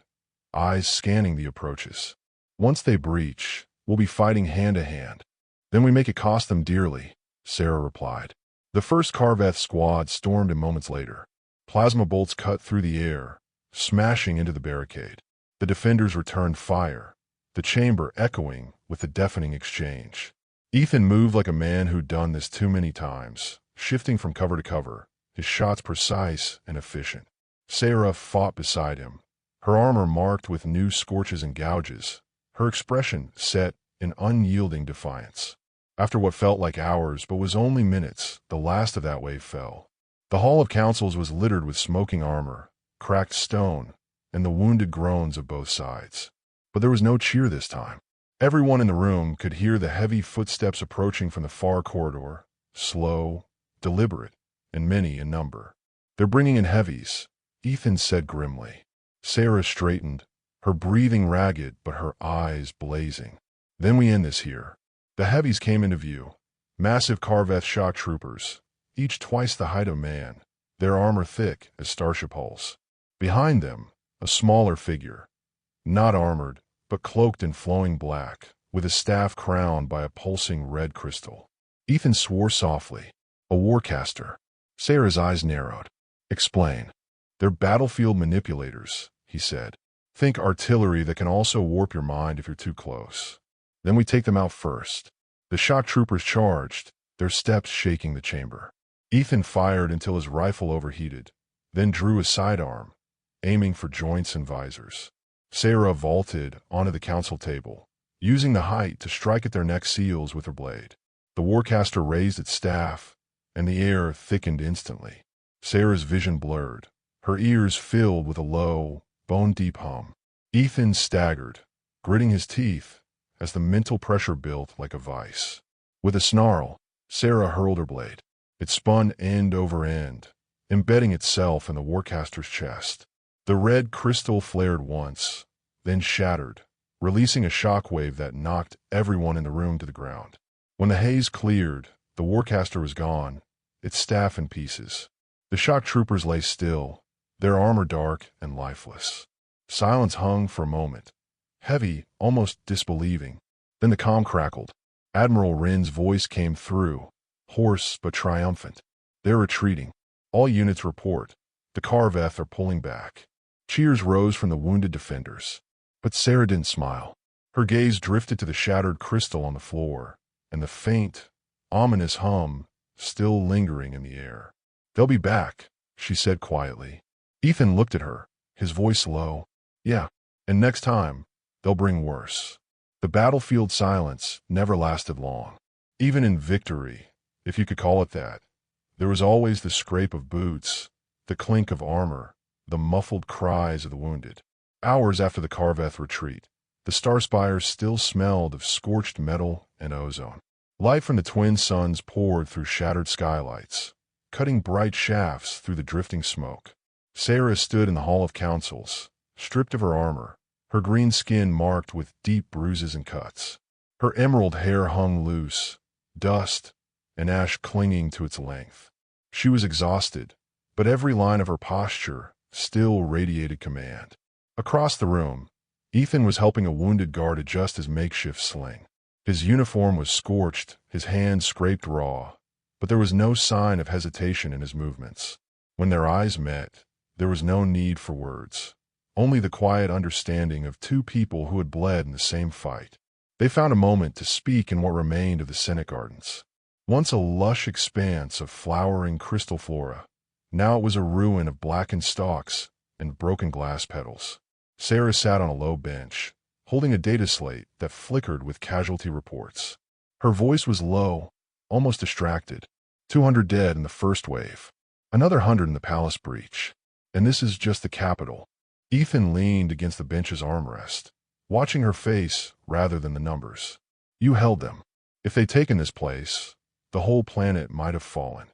[SPEAKER 1] eyes scanning the approaches. "Once they breach, we'll be fighting hand-to-hand. Then we make it cost them dearly," Sarah replied. The first Karvath squad stormed in moments later. Plasma bolts cut through the air, smashing into the barricade. The defenders returned fire, the chamber echoing with the deafening exchange. Ethan moved like a man who'd done this too many times, shifting from cover to cover, his shots precise and efficient. Sarah fought beside him, her armor marked with new scorches and gouges, her expression set in unyielding defiance. After what felt like hours but was only minutes, the last of that wave fell. The Hall of Councils was littered with smoking armor, cracked stone, and the wounded groans of both sides. But there was no cheer this time. Everyone in the room could hear the heavy footsteps approaching from the far corridor, slow, deliberate, and many in number. "They're bringing in heavies," Ethan said grimly. Sarah straightened, her breathing ragged but her eyes blazing. "Then we end this here." The heavies came into view, massive Karvath shock troopers, each twice the height of man, their armor thick as starship hulls. Behind them, a smaller figure, not armored, but cloaked in flowing black, with a staff crowned by a pulsing red crystal. Ethan swore softly. "A warcaster." Sarah's eyes narrowed. "Explain." "They're battlefield manipulators," he said. "Think artillery that can also warp your mind if you're too close. Then we take them out first." The shock troopers charged, their steps shaking the chamber. Ethan fired until his rifle overheated, then drew a sidearm, aiming for joints and visors. Sarah vaulted onto the council table, using the height to strike at their neck seals with her blade. The warcaster raised its staff, and the air thickened instantly. Sarah's vision blurred, her ears filled with a low, bone-deep hum. Ethan staggered, gritting his teeth as the mental pressure built like a vice. With a snarl, Sarah hurled her blade. It spun end over end, embedding itself in the warcaster's chest. The red crystal flared once, then shattered, releasing a shockwave that knocked everyone in the room to the ground. When the haze cleared, the warcaster was gone, its staff in pieces. The shock troopers lay still, their armor dark and lifeless. Silence hung for a moment, heavy, almost disbelieving. Then the comm crackled. Admiral Wren's voice came through, hoarse but triumphant. "They're retreating. All units report. The Karveth are pulling back." Cheers rose from the wounded defenders. But Sarah didn't smile. Her gaze drifted to the shattered crystal on the floor, and the faint, ominous hum still lingering in the air. "They'll be back," she said quietly. Ethan looked at her, his voice low. "Yeah, and next time, they'll bring worse." The battlefield silence never lasted long. Even in victory, if you could call it that, there was always the scrape of boots, the clink of armor, the muffled cries of the wounded. Hours after the Karveth retreat, the star spires still smelled of scorched metal and ozone. Light from the twin suns poured through shattered skylights, cutting bright shafts through the drifting smoke. Sarah stood in the Hall of Councils, stripped of her armor, her green skin marked with deep bruises and cuts. Her emerald hair hung loose, dust and ash clinging to its length. She was exhausted, but every line of her posture still radiated command. Across the room, Ethan was helping a wounded guard adjust his makeshift sling. His uniform was scorched, his hands scraped raw, but there was no sign of hesitation in his movements. When their eyes met, there was no need for words, only the quiet understanding of two people who had bled in the same fight. They found a moment to speak in what remained of the Senate Gardens. Once a lush expanse of flowering crystal flora, now it was a ruin of blackened stalks and broken glass petals. Sarah sat on a low bench, holding a data slate that flickered with casualty reports. Her voice was low, almost distracted. 200 dead in the first wave, another 100 in the palace breach. And this is just the capital. Ethan leaned against the bench's armrest, watching her face rather than the numbers. "You held them. If they'd taken this place, the whole planet might have fallen."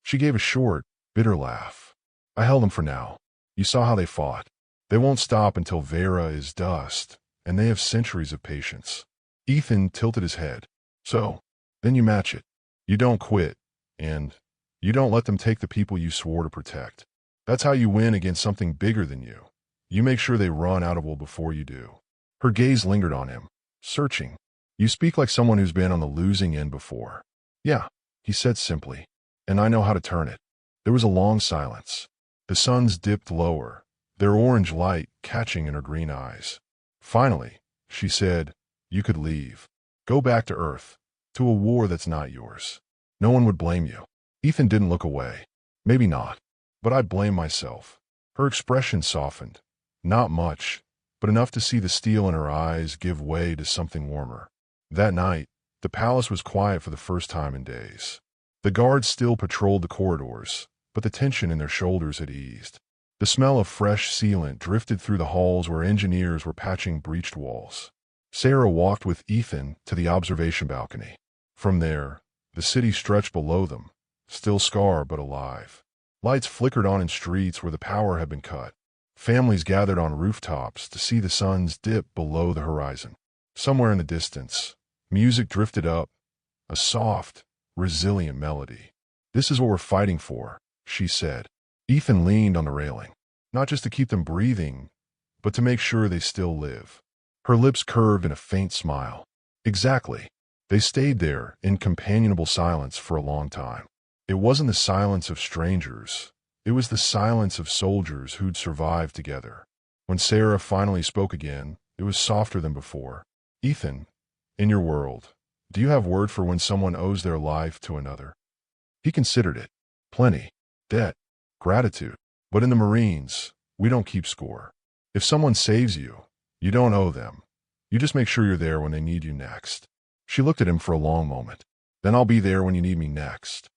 [SPEAKER 1] She gave a short, bitter laugh. "I held them for now. You saw how they fought. They won't stop until Vera is dust, and they have centuries of patience." Ethan tilted his head. "So, then you match it. You don't quit, and you don't let them take the people you swore to protect. That's how you win against something bigger than you. You make sure they run out of will before you do." Her gaze lingered on him, searching. "You speak like someone who's been on the losing end before." "Yeah," he said simply, "and I know how to turn it." There was a long silence. The suns dipped lower, their orange light catching in her green eyes. Finally, she said, "You could leave. Go back to Earth, to a war that's not yours. No one would blame you." Ethan didn't look away. "Maybe not, but I'd blame myself." Her expression softened. Not much, but enough to see the steel in her eyes give way to something warmer. That night, the palace was quiet for the first time in days. The guards still patrolled the corridors, but the tension in their shoulders had eased. The smell of fresh sealant drifted through the halls where engineers were patching breached walls. Sarah walked with Ethan to the observation balcony. From there, the city stretched below them, still scarred but alive. Lights flickered on in streets where the power had been cut. Families gathered on rooftops to see the suns dip below the horizon. Somewhere in the distance, music drifted up, a soft, resilient melody. "This is what we're fighting for," she said. Ethan leaned on the railing, not just to keep them breathing, but to make sure they still live. Her lips curved in a faint smile. Exactly. They stayed there in companionable silence for a long time. It wasn't the silence of strangers. It was the silence of soldiers who'd survived together. When Sarah finally spoke again, it was softer than before. "Ethan, in your world, do you have word for when someone owes their life to another?" He considered it. "Plenty. Debt. Gratitude. But in the Marines, we don't keep score. If someone saves you, you don't owe them. You just make sure you're there when they need you next." She looked at him for a long moment. Then I'll be there when you need me next.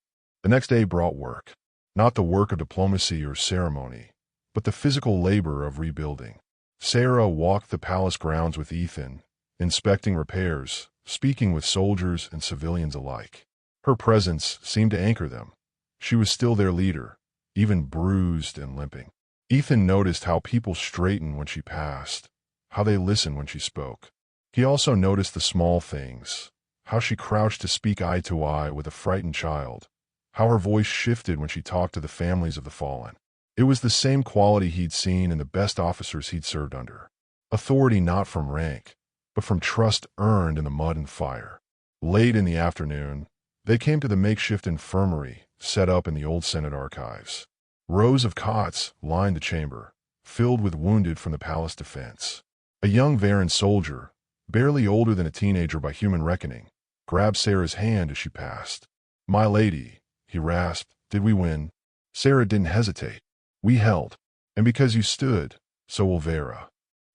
[SPEAKER 1] The next day brought work. Not the work of diplomacy or ceremony, but the physical labor of rebuilding. Sarah walked the palace grounds with Ethan, inspecting repairs, speaking with soldiers and civilians alike. Her presence seemed to anchor them. She was still their leader, even bruised and limping. Ethan noticed how people straightened when she passed, how they listened when she spoke. He also noticed the small things, how she crouched to speak eye to eye with a frightened child, how her voice shifted when she talked to the families of the fallen. It was the same quality he'd seen in the best officers he'd served under. Authority not from rank, but from trust earned in the mud and fire. Late in the afternoon, they came to the makeshift infirmary set up in the old Senate archives. Rows of cots lined the chamber, filled with wounded from the palace defense. A young Varan soldier, barely older than a teenager by human reckoning, grabbed Sarah's hand as she passed. "My lady," he rasped, "did we win?" Sarah didn't hesitate. "We held. And because you stood, so will Vera."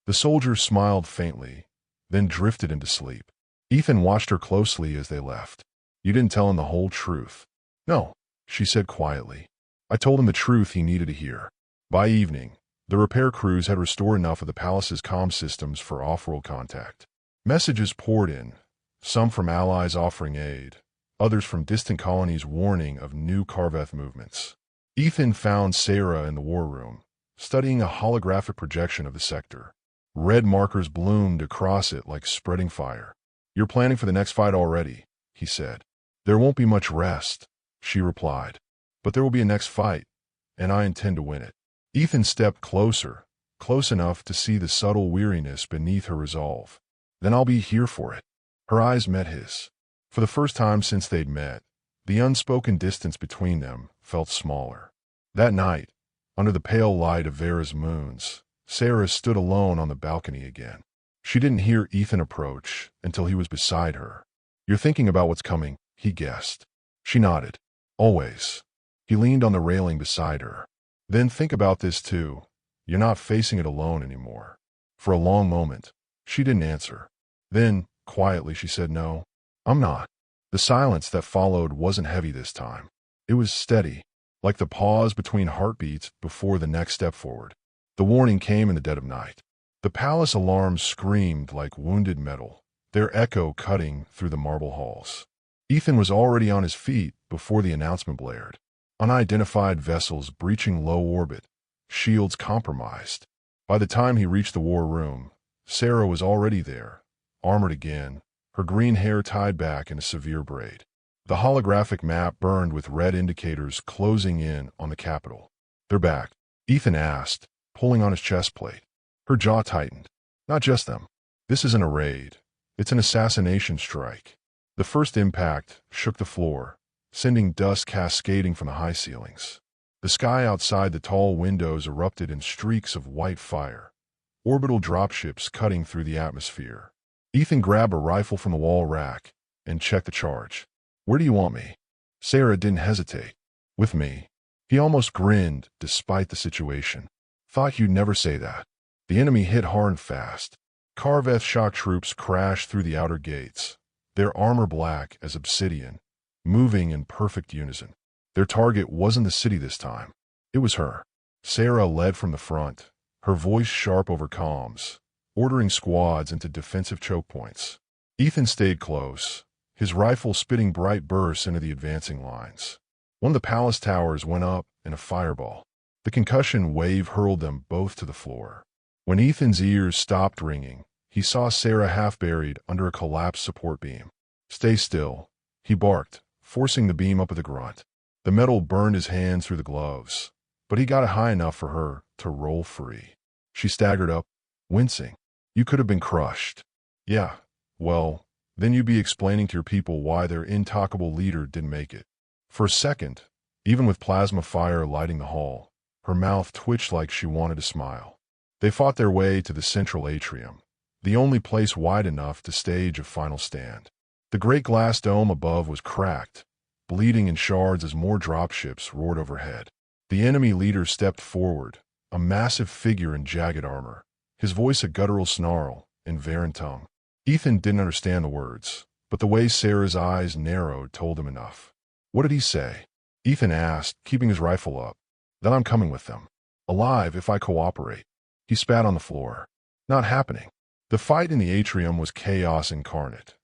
[SPEAKER 1] The soldier smiled faintly, then drifted into sleep. Ethan watched her closely as they left. "You didn't tell him the whole truth." "No," she said quietly. "I told him the truth he needed to hear." By evening, the repair crews had restored enough of the palace's comm systems for off-world contact. Messages poured in, some from allies offering aid, others from distant colonies warning of new Karveth movements. Ethan found Sarah in the war room, studying a holographic projection of the sector. Red markers bloomed across it like spreading fire. "You're planning for the next fight already," he said. "There won't be much rest," she replied. "But there will be a next fight, and I intend to win it." Ethan stepped closer, close enough to see the subtle weariness beneath her resolve. "Then I'll be here for it." Her eyes met his. For the first time since they'd met, the unspoken distance between them felt smaller. That night, under the pale light of Vera's moons, Sarah stood alone on the balcony again. She didn't hear Ethan approach until he was beside her. "You're thinking about what's coming," he guessed. She nodded. "Always." He leaned on the railing beside her. "Then think about this too. You're not facing it alone anymore." For a long moment, she didn't answer. Then, quietly, she said, "No, I'm not." The silence that followed wasn't heavy this time. It was steady, like the pause between heartbeats before the next step forward. The warning came in the dead of night. The palace alarms screamed like wounded metal, their echo cutting through the marble halls. Ethan was already on his feet before the announcement blared. Unidentified vessels breaching low orbit, shields compromised. By the time he reached the war room, Sarah was already there, armored again, her green hair tied back in a severe braid. The holographic map burned with red indicators closing in on the capital. "They're back," Ethan asked, pulling on his chest plate. Her jaw tightened. "Not just them. This isn't a raid. It's an assassination strike." The first impact shook the floor, sending dust cascading from the high ceilings. The sky outside the tall windows erupted in streaks of white fire, orbital dropships cutting through the atmosphere. Ethan grabbed a rifle from the wall rack and checked the charge. "Where do you want me?" Sarah didn't hesitate. "With me." He almost grinned despite the situation. "Thought you'd never say that." The enemy hit hard and fast. Karveth shock troops crashed through the outer gates, their armor black as obsidian, moving in perfect unison. Their target wasn't the city this time. It was her. Sarah led from the front, her voice sharp over comms, ordering squads into defensive choke points. Ethan stayed close, his rifle spitting bright bursts into the advancing lines. One of the palace towers went up in a fireball. The concussion wave hurled them both to the floor. When Ethan's ears stopped ringing, he saw Sarah half buried under a collapsed support beam. "Stay still," he barked, forcing the beam up with a grunt. The metal burned his hands through the gloves, but he got it high enough for her to roll free. She staggered up, wincing. "You could have been crushed." "Yeah, well, then you'd be explaining to your people why their intalkable leader didn't make it." For a second, even with plasma fire lighting the hall, her mouth twitched like she wanted to smile. They fought their way to the central atrium, the only place wide enough to stage a final stand. The great glass dome above was cracked, bleeding in shards as more dropships roared overhead. The enemy leader stepped forward, a massive figure in jagged armor, his voice a guttural snarl in Varan tongue. Ethan didn't understand the words, but the way Sarah's eyes narrowed told him enough. What did he say? Ethan asked, keeping his rifle up. Then I'm coming with them. Alive if I cooperate. He spat on the floor. Not happening. The fight in the atrium was chaos incarnate.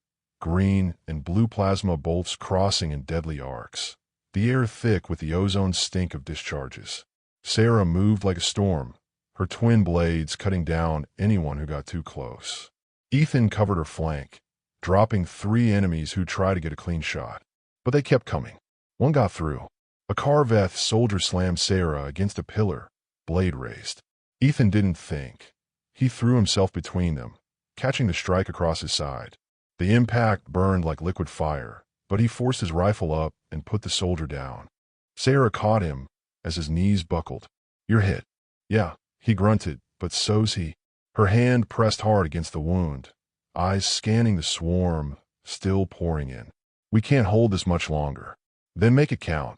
[SPEAKER 1] Green and blue plasma bolts crossing in deadly arcs. The air thick with the ozone stink of discharges. Sarah moved like a storm, her twin blades cutting down anyone who got too close. Ethan covered her flank, dropping 3 enemies who tried to get a clean shot. But they kept coming. One got through. A Carveth soldier slammed Sarah against a pillar, blade raised. Ethan didn't think. He threw himself between them, catching the strike across his side. The impact burned like liquid fire, but he forced his rifle up and put the soldier down. Sarah caught him as his knees buckled. You're hit. Yeah, he grunted, but so's he. Her hand pressed hard against the wound, eyes scanning the swarm, still pouring in. We can't hold this much longer. Then make it count,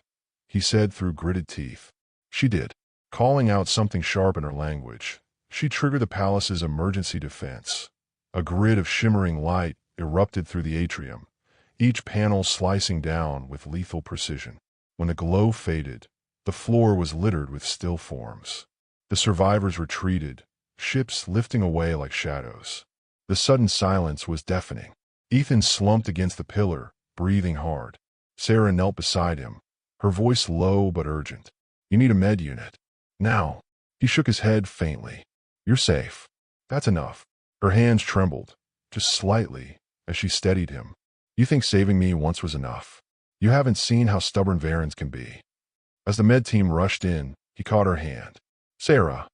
[SPEAKER 1] he said through gritted teeth. She did, calling out something sharp in her language. She triggered the palace's emergency defense. A grid of shimmering light erupted through the atrium, each panel slicing down with lethal precision. When the glow faded, the floor was littered with still forms. The survivors retreated, ships lifting away like shadows. The sudden silence was deafening. Ethan slumped against the pillar, breathing hard. Sarah knelt beside him, her voice low but urgent. You need a med unit. Now. He shook his head faintly. You're safe. That's enough. Her hands trembled, just slightly, as she steadied him. You think saving me once was enough? You haven't seen how stubborn Varens can be. As the med team rushed in, he caught her hand. Sarah,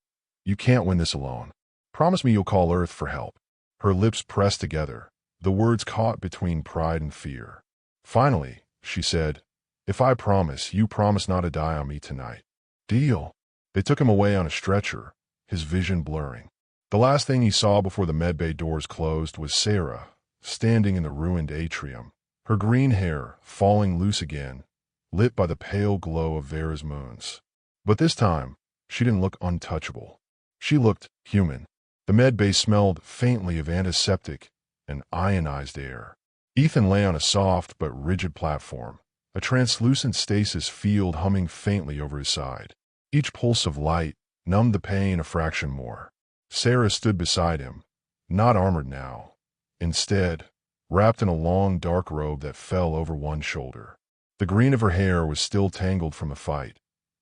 [SPEAKER 1] you can't win this alone. Promise me you'll call Earth for help. Her lips pressed together, the words caught between pride and fear. Finally, she said, if I promise, you promise not to die on me tonight. Deal. They took him away on a stretcher, his vision blurring. The last thing he saw before the medbay doors closed was Sarah, standing in the ruined atrium, her green hair falling loose again, lit by the pale glow of Vera's moons. But this time, she didn't look untouchable. She looked human. The medbay smelled faintly of antiseptic and ionized air. Ethan lay on a soft but rigid platform, a translucent stasis field humming faintly over his side. Each pulse of light numbed the pain a fraction more. Sarah stood beside him, not armored now. Instead, wrapped in a long dark robe that fell over one shoulder. The green of her hair was still tangled from the fight,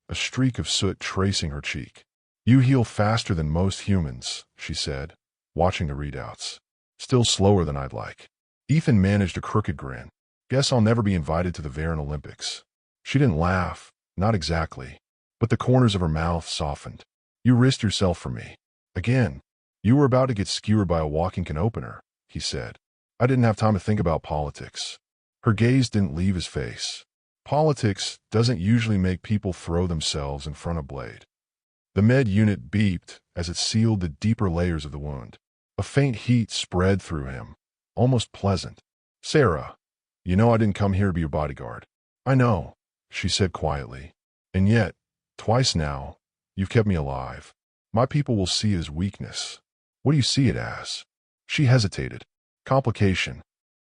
[SPEAKER 1] a streak of soot tracing her cheek. You heal faster than most humans, she said, watching the readouts. Still slower than I'd like. Ethan managed a crooked grin. Guess I'll never be invited to the Varen Olympics. She didn't laugh, not exactly, but the corners of her mouth softened. You risked yourself for me. Again. You were about to get skewered by a walking can opener, he said. I didn't have time to think about politics. Her gaze didn't leave his face. Politics doesn't usually make people throw themselves in front of blade. The med unit beeped as it sealed the deeper layers of the wound. A faint heat spread through him, almost pleasant. Sarah, you know I didn't come here to be your bodyguard. I know, she said quietly. And yet, twice now, you've kept me alive. My people will see it as weakness. What do you see it as? She hesitated. Complication.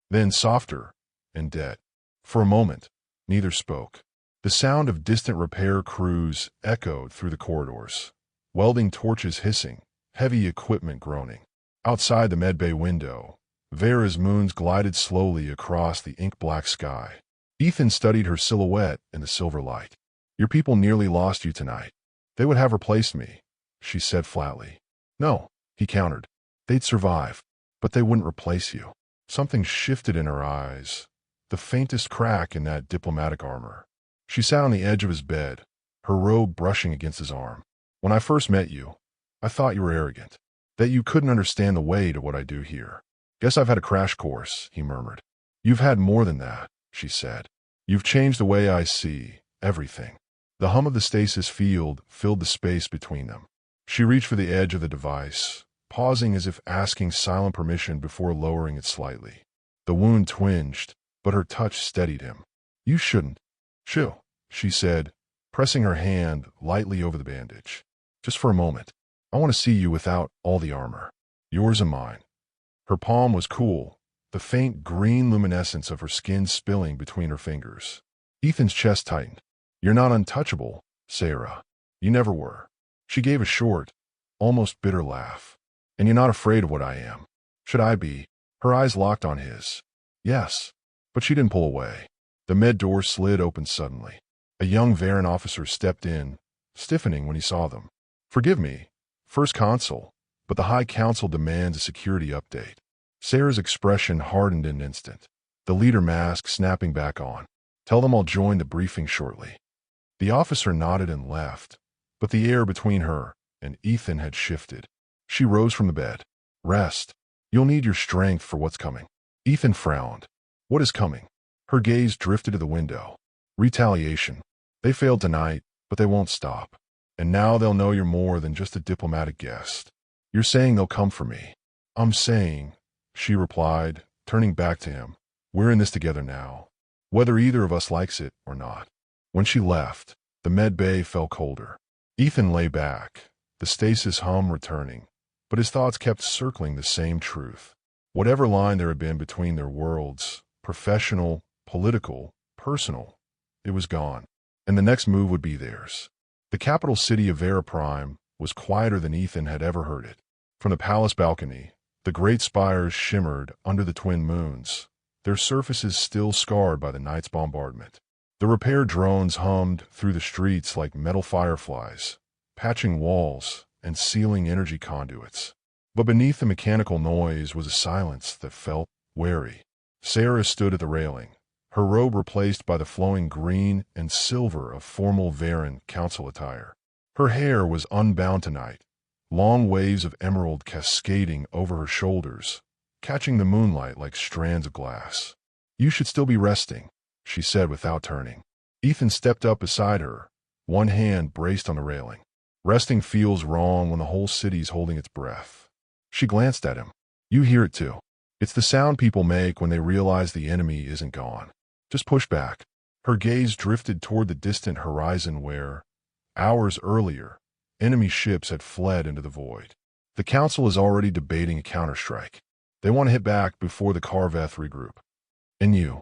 [SPEAKER 1] Then softer and dead. For a moment, neither spoke. The sound of distant repair crews echoed through the corridors. Welding torches hissing, heavy equipment groaning. Outside the medbay window, Vera's moons glided slowly across the ink-black sky. Ethan studied her silhouette in the silver light. Your people nearly lost you tonight. They would have replaced me, she said flatly. No, he countered. They'd survive, but they wouldn't replace you. Something shifted in her eyes, the faintest crack in that diplomatic armor. She sat on the edge of his bed, her robe brushing against his arm. When I first met you, I thought you were arrogant, that you couldn't understand the weight of what I do here. Guess I've had a crash course, he murmured. You've had more than that, she said. You've changed the way I see everything. The hum of the stasis field filled the space between them. She reached for the edge of the device, pausing as if asking silent permission before lowering it slightly. The wound twinged, but her touch steadied him. You shouldn't. Shoo, she said, pressing her hand lightly over the bandage. Just for a moment. I want to see you without all the armor. Yours and mine. Her palm was cool, the faint green luminescence of her skin spilling between her fingers. Ethan's chest tightened. "You're not untouchable, Sarah. You never were." She gave a short, almost bitter laugh. "And you're not afraid of what I am. Should I be?" Her eyes locked on his. "Yes." But she didn't pull away. The med door slid open suddenly. A young Varen officer stepped in, stiffening when he saw them. "Forgive me, First Consul, but the High Council demands a security update." Sarah's expression hardened in an instant, the leader mask snapping back on. "Tell them I'll join the briefing shortly." The officer nodded and left, but the air between her and Ethan had shifted. She rose from the bed. "Rest. You'll need your strength for what's coming." Ethan frowned. "What is coming?" Her gaze drifted to the window. "Retaliation. They failed tonight, but they won't stop. And now they'll know you're more than just a diplomatic guest." "You're saying they'll come for me." "I'm saying," she replied, turning back to him, "we're in this together now, whether either of us likes it or not." When she left, the med bay fell colder. Ethan lay back, the stasis hum returning, but his thoughts kept circling the same truth. Whatever line there had been between their worlds, professional, political, personal, it was gone, and the next move would be theirs. The capital city of Vera Prime was quieter than Ethan had ever heard it. From the palace balcony, the great spires shimmered under the twin moons, their surfaces still scarred by the night's bombardment. The repair drones hummed through the streets like metal fireflies, patching walls and sealing energy conduits. But beneath the mechanical noise was a silence that felt wary. Sarah stood at the railing, her robe replaced by the flowing green and silver of formal Varen council attire. Her hair was unbound tonight, long waves of emerald cascading over her shoulders, catching the moonlight like strands of glass. "You should still be resting," she said without turning. Ethan stepped up beside her, one hand braced on the railing. "Resting feels wrong when the whole city's holding its breath." She glanced at him. "You hear it too. It's the sound people make when they realize the enemy isn't gone. Just push back." Her gaze drifted toward the distant horizon where, hours earlier, enemy ships had fled into the void. "The council is already debating a counterstrike. They want to hit back before the Karveth regroup. And you?"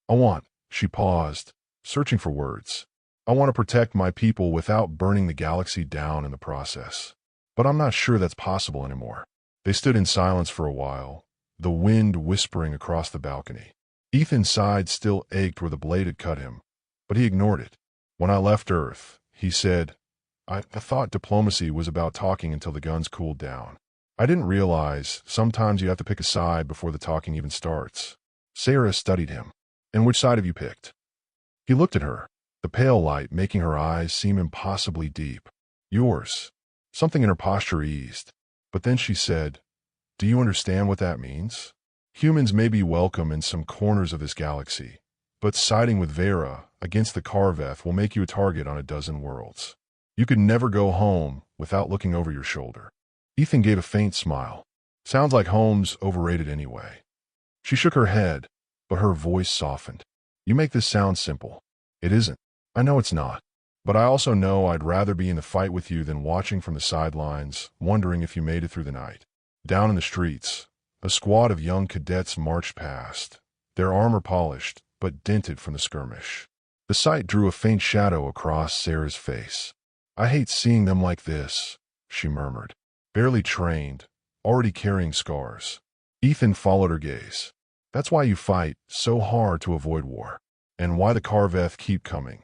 [SPEAKER 1] "I want," she paused, searching for words. "I want to protect my people without burning the galaxy down in the process. But I'm not sure that's possible anymore." They stood in silence for a while, the wind whispering across the balcony. Ethan's side still ached where the blade had cut him, but he ignored it. "When I left Earth," he said, I thought diplomacy was about talking until the guns cooled down. I didn't realize sometimes you have to pick a side before the talking even starts." Sarah studied him. "And which side have you picked?" He looked at her, the pale light making her eyes seem impossibly deep. "Yours." Something in her posture eased. But then she said, "Do you understand what that means? Humans may be welcome in some corners of this galaxy, but siding with Vera against the Karveth will make you a target on a dozen worlds. You could never go home without looking over your shoulder." Ethan gave a faint smile. "Sounds like home's overrated anyway." She shook her head, but her voice softened. "You make this sound simple." "It isn't. I know it's not. But I also know I'd rather be in the fight with you than watching from the sidelines, wondering if you made it through the night." Down in the streets, a squad of young cadets marched past, their armor polished but dented from the skirmish. The sight drew a faint shadow across Sarah's face. "I hate seeing them like this," she murmured. "Barely trained, already carrying scars." Ethan followed her gaze. "That's why you fight so hard to avoid war, and why the Karveth keep coming.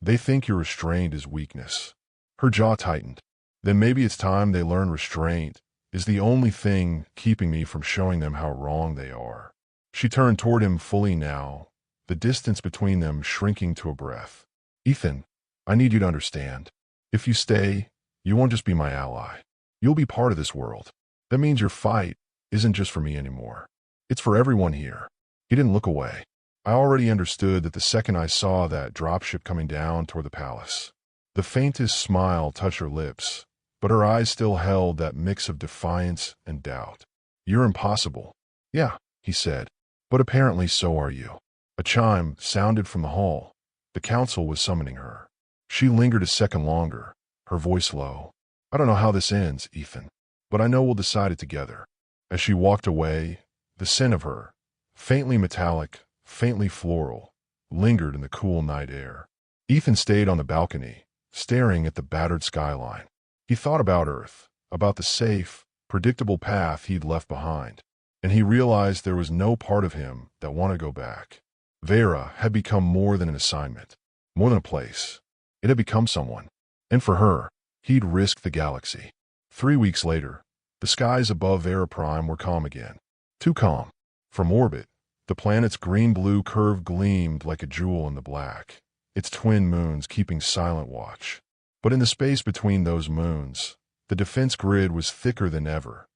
[SPEAKER 1] They think your restraint is weakness." Her jaw tightened. "Then maybe it's time they learn restraint is the only thing keeping me from showing them how wrong they are." She turned toward him fully now, the distance between them shrinking to a breath. "Ethan, I need you to understand. If you stay, you won't just be my ally. You'll be part of this world. That means your fight isn't just for me anymore. It's for everyone here." He didn't look away. "I already understood that the second I saw that dropship coming down toward the palace." The faintest smile touched her lips, but her eyes still held that mix of defiance and doubt. "You're impossible." "Yeah," he said, "but apparently so are you." A chime sounded from the hall. The council was summoning her. She lingered a second longer, her voice low. "I don't know how this ends, Ethan, but I know we'll decide it together." As she walked away, the scent of her, faintly metallic, faintly floral, lingered in the cool night air. Ethan stayed on the balcony, staring at the battered skyline. He thought about Earth, about the safe, predictable path he'd left behind, and he realized there was no part of him that wanted to go back. Vera had become more than an assignment, more than a place. It had become someone. And for her, he'd risked the galaxy. 3 weeks later, the skies above Vera Prime were calm again. Too calm. From orbit, the planet's green-blue curve gleamed like a jewel in the black, its twin moons keeping silent watch. But in the space between those moons, the defense grid was thicker than ever.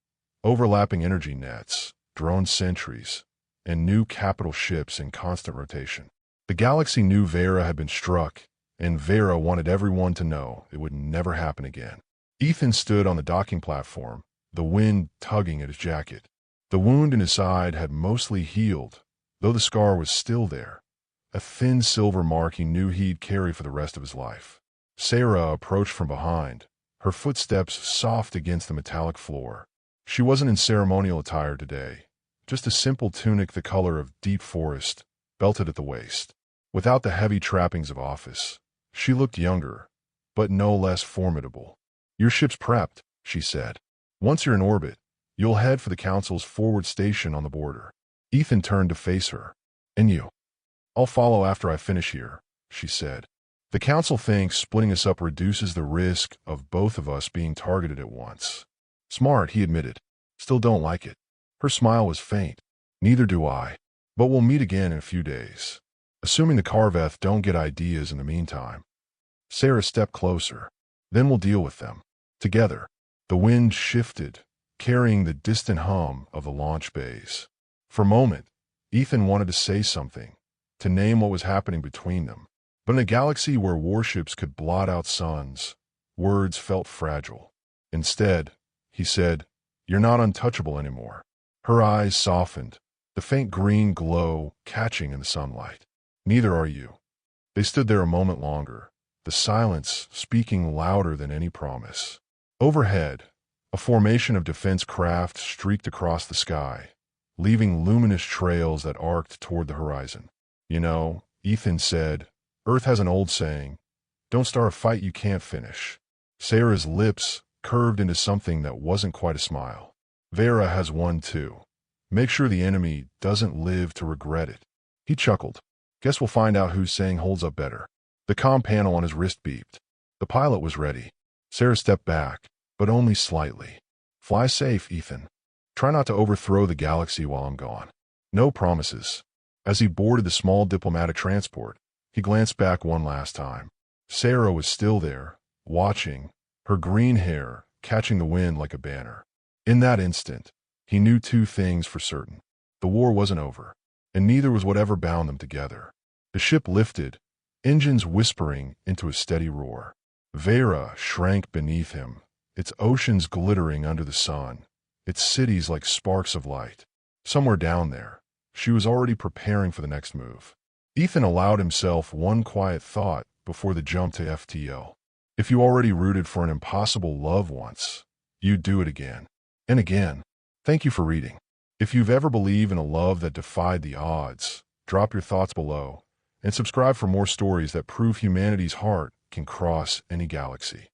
[SPEAKER 1] Overlapping energy nets, drone sentries, and new capital ships in constant rotation. The galaxy knew Vera had been struck, and Vera wanted everyone to know it would never happen again. Ethan stood on the docking platform, the wind tugging at his jacket. The wound in his side had mostly healed, though the scar was still there, a thin silver mark he knew he'd carry for the rest of his life. Sarah approached from behind, her footsteps soft against the metallic floor. She wasn't in ceremonial attire today, just a simple tunic the color of deep forest, belted at the waist. Without the heavy trappings of office, she looked younger, but no less formidable. "Your ship's prepped," she said. "Once you're in orbit, you'll head for the Council's forward station on the border." Ethan turned to face her. "And you?" "I'll follow after I finish here," she said. "The Council thinks splitting us up reduces the risk of both of us being targeted at once." "Smart," he admitted. "Still don't like it." Her smile was faint. "Neither do I. But we'll meet again in a few days. Assuming the Carveth don't get ideas in the meantime." Sarah stepped closer. "Then we'll deal with them. Together." The wind shifted, carrying the distant hum of the launch bays. For a moment, Ethan wanted to say something, to name what was happening between them. But in a galaxy where warships could blot out suns, words felt fragile. Instead, he said, "You're not untouchable anymore." Her eyes softened, the faint green glow catching in the sunlight. "Neither are you." They stood there a moment longer, the silence speaking louder than any promise. Overhead, a formation of defense craft streaked across the sky, leaving luminous trails that arced toward the horizon. "You know," Ethan said, "Earth has an old saying, 'Don't start a fight you can't finish.'" Sarah's lips curved into something that wasn't quite a smile. "Vera has one too. Make sure the enemy doesn't live to regret it." He chuckled. "Guess we'll find out whose saying holds up better." The comm panel on his wrist beeped. The pilot was ready. Sarah stepped back, but only slightly. "Fly safe, Ethan. Try not to overthrow the galaxy while I'm gone." No promises. As he boarded the small diplomatic transport, he glanced back one last time. Sarah was still there, watching, her green hair catching the wind like a banner. In that instant, he knew two things for certain. The war wasn't over, and neither was whatever bound them together. The ship lifted, engines whispering into a steady roar. Vera shrank beneath him, its oceans glittering under the sun, its cities like sparks of light. Somewhere down there, she was already preparing for the next move. Ethan allowed himself one quiet thought before the jump to FTL. If you already rooted for an impossible love once, you'd do it again. And again. Thank you for reading. If you've ever believed in a love that defied the odds, drop your thoughts below, and subscribe for more stories that prove humanity's heart can cross any galaxy.